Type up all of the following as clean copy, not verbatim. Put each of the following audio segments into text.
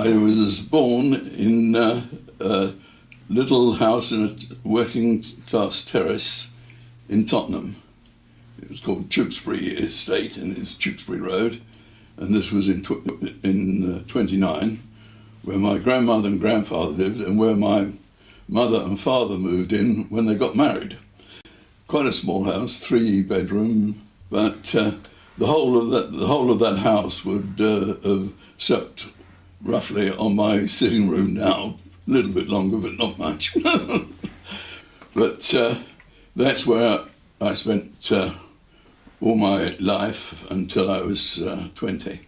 I was born in a little house in a working class terrace in Tottenham. It was called Tewkesbury Estate, and it's Tewkesbury Road. And this was in 29, where my grandmother and grandfather lived, and where my mother and father moved in when they got married. Quite a small house, 3-bedroom, but the whole of that house would have soaked roughly on my sitting room now. A little bit longer, but not much. But that's where I spent all my life until I was 20.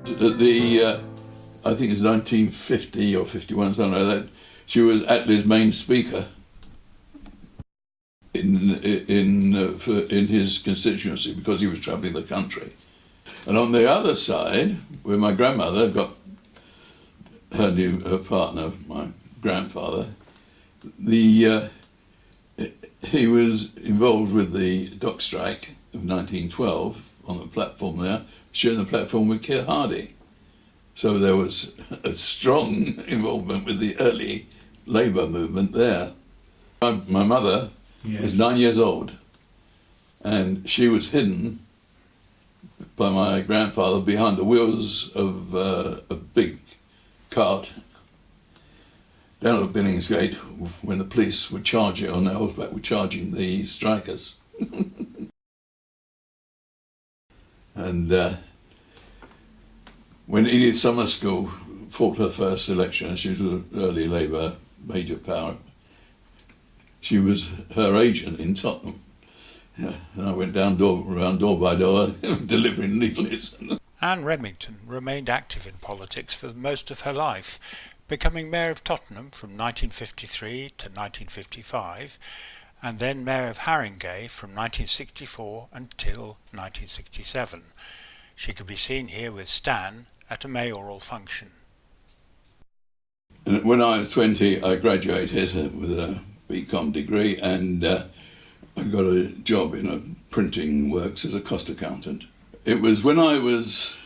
At the, I think it's 1950 or 51, something like that, she was Attlee's main speaker in his constituency, because he was travelling the country. And on the other side, where my grandmother got her new partner, my grandfather, he was involved with the dock strike of 1912 on the platform there, sharing the platform with Keir Hardie. So there was a strong involvement with the early Labour movement there. My mother was 9 years old, and she was hidden by my grandfather behind the wheels of a big cart down at Billingsgate when the police were charging, on their horseback, were charging the strikers. And when Edith Summerschool fought her first election, and she was an early Labour major power, she was her agent in Tottenham. Yeah, and I went around door by door delivering leaflets. Anne Remington remained active in politics for most of her life, becoming Mayor of Tottenham from 1953 to 1955, and then Mayor of Haringey from 1964 until 1967. She could be seen here with Stan at a mayoral function. And when I was 20, I graduated with a BCom degree, and I got a job in a printing works as a cost accountant. It was when I was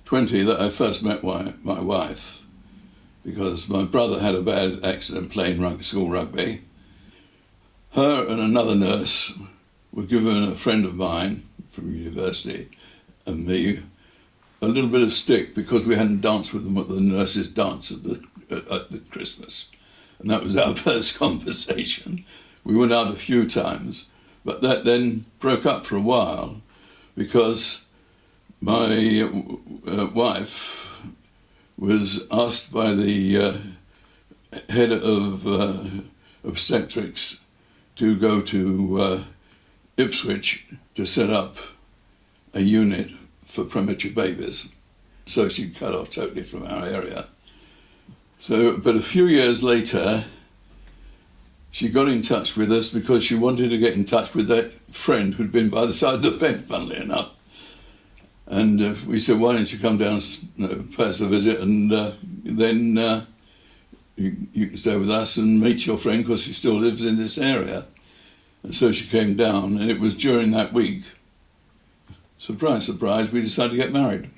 20 that I first met my wife, because my brother had a bad accident playing school rugby. Her and another nurse were given a friend of mine from university and me a little bit of stick because we hadn't danced with them at the nurses' dance at the Christmas. And that was our first conversation. We went out a few times, but that then broke up for a while because my wife was asked by the head of obstetrics to go to Ipswich to set up a unit for premature babies. So she cut off totally from our area. So, but a few years later, she got in touch with us because she wanted to get in touch with that friend who'd been by the side of the bed, funnily enough. And we said, why don't you come down and pay us a visit, and then you can stay with us and meet your friend because she still lives in this area. And so she came down, and it was during that week, surprise, surprise, we decided to get married.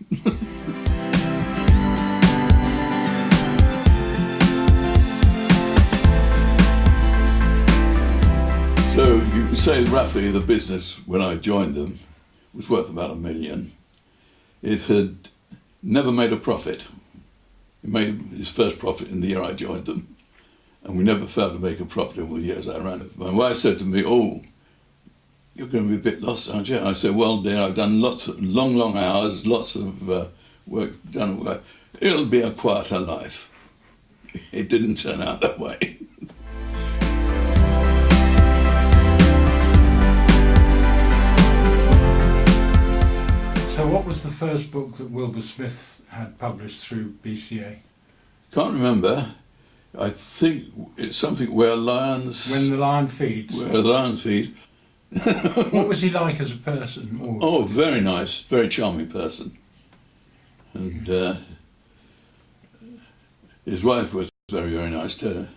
So you can say roughly the business when I joined them was worth about $1 million. It had never made a profit. It made its first profit in the year I joined them, and we never failed to make a profit in all the years I ran it. My wife said to me, "Oh, you're going to be a bit lost, aren't you?" I said, "Well, dear, I've done lots of long hours, lots of work done. It'll be a quieter life." It didn't turn out that way. So what was the first book that Wilbur Smith had published through BCA? Can't remember. I think it's something Where Lions... When the Lion Feeds. Where the Lions Feed. What was he like as a person? Oh, very nice, very charming person. And his wife was very, very nice too.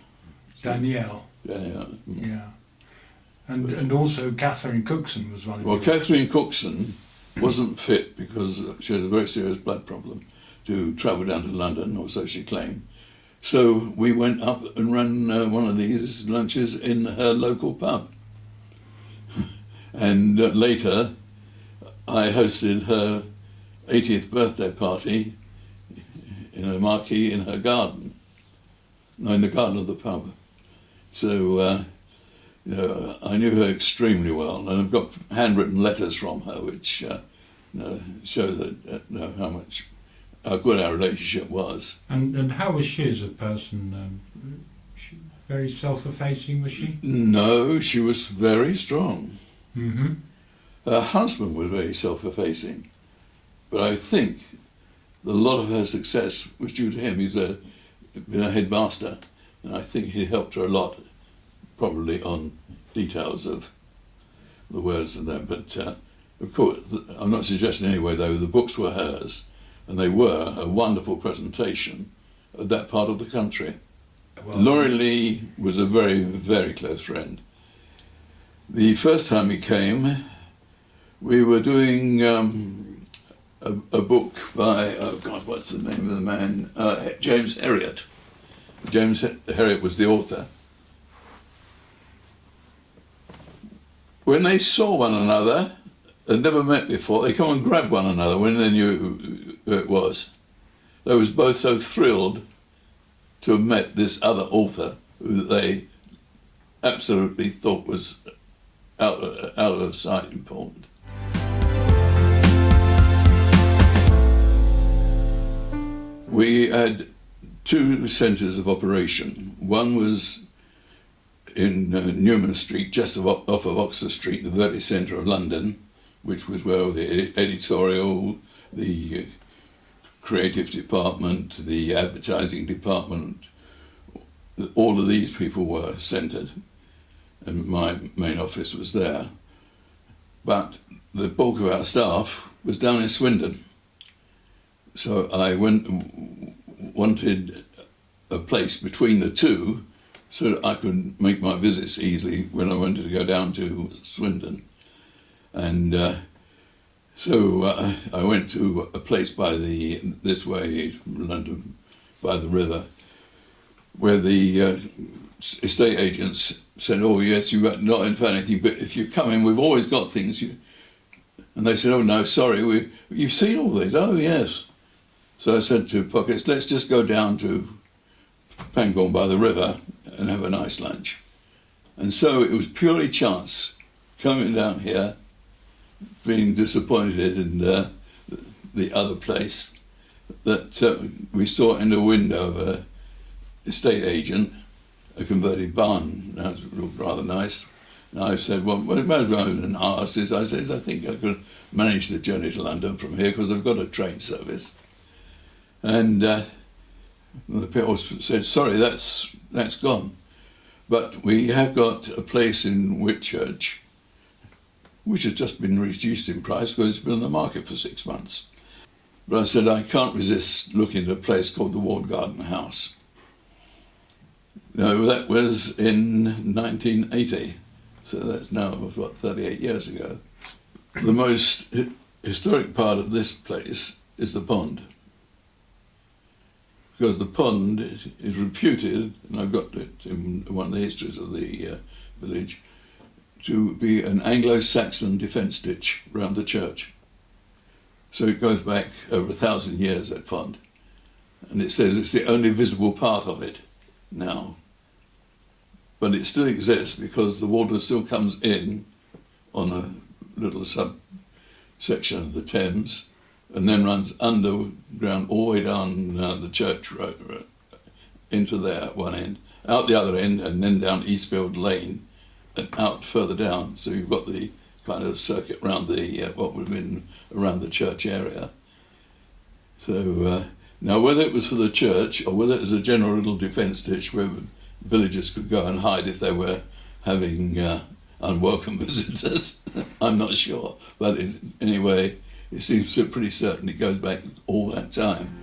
Danielle. Danielle. Yeah. And also Catherine Cookson was one of Well, Catherine Cookson wasn't fit because she had a very serious blood problem to travel down to London, or so she claimed. So we went up and ran one of these lunches in her local pub. And later, I hosted her 80th birthday party in a marquee in her garden. No, in the garden of the pub. So, I knew her extremely well, and I've got handwritten letters from her which show that how good our relationship was. And how was she as a person? Very self-effacing, was she? No, she was very strong. Mm-hmm. Her husband was very self-effacing, but I think a lot of her success was due to him. He's been a headmaster, and I think he helped her a lot, probably on details of the words and that. But of course, I'm not suggesting anyway, though, the books were hers, and they were a wonderful presentation of that part of the country. Well, Laurie Lee was a very, very close friend. The first time he came, we were doing a book by, oh God, what's the name of the man? James Herriot. James Herriot was the author. When they saw one another, they'd never met before, they come and grab one another when they knew who it was. They was both so thrilled to have met this other author who they absolutely thought was out of sight important. We had two centres of operation. One was in Newman Street, just off of Oxford Street, the very centre of London, which was where the editorial, the creative department, the advertising department, all of these people were centred, and my main office was there. But the bulk of our staff was down in Swindon. So I wanted a place between the two so that I could make my visits easily when I wanted to go down to Swindon. And so I went to a place by this way, London, by the river, where the estate agents said, oh yes, you've not in fact anything, but if you come in, we've always got things. And they said, oh no, sorry, you've seen all these? Oh yes. So I said to Pockets, let's just go down to Pangbourne by the river and have a nice lunch. And so it was purely chance, coming down here, being disappointed in the other place, that we saw in the window of a estate agent a converted barn. That was rather nice. And I said, well, what about an arse? I said, I think I could manage the journey to London from here because I've got a train service. And the people said, sorry, that's gone. But we have got a place in Whitchurch, which has just been reduced in price because it's been on the market for 6 months. But I said, I can't resist looking at a place called the Walled Garden House. No, that was in 1980, so that's now, 38 years ago. The most historic part of this place is the pond. Because the pond is reputed, and I've got it in one of the histories of the village, to be an Anglo-Saxon defence ditch around the church. So it goes back over 1,000 years, that pond. And it says it's the only visible part of it now. But it still exists because the water still comes in on a little subsection of the Thames and then runs underground all the way down the church road into there at one end, out the other end, and then down Eastfield Lane and out further down. So you've got the kind of circuit around the what would have been around the church area. So now whether it was for the church or whether it was a general little defence ditch where villagers could go and hide if they were having unwelcome visitors, I'm not sure. But anyway, it seems pretty certain it goes back all that time.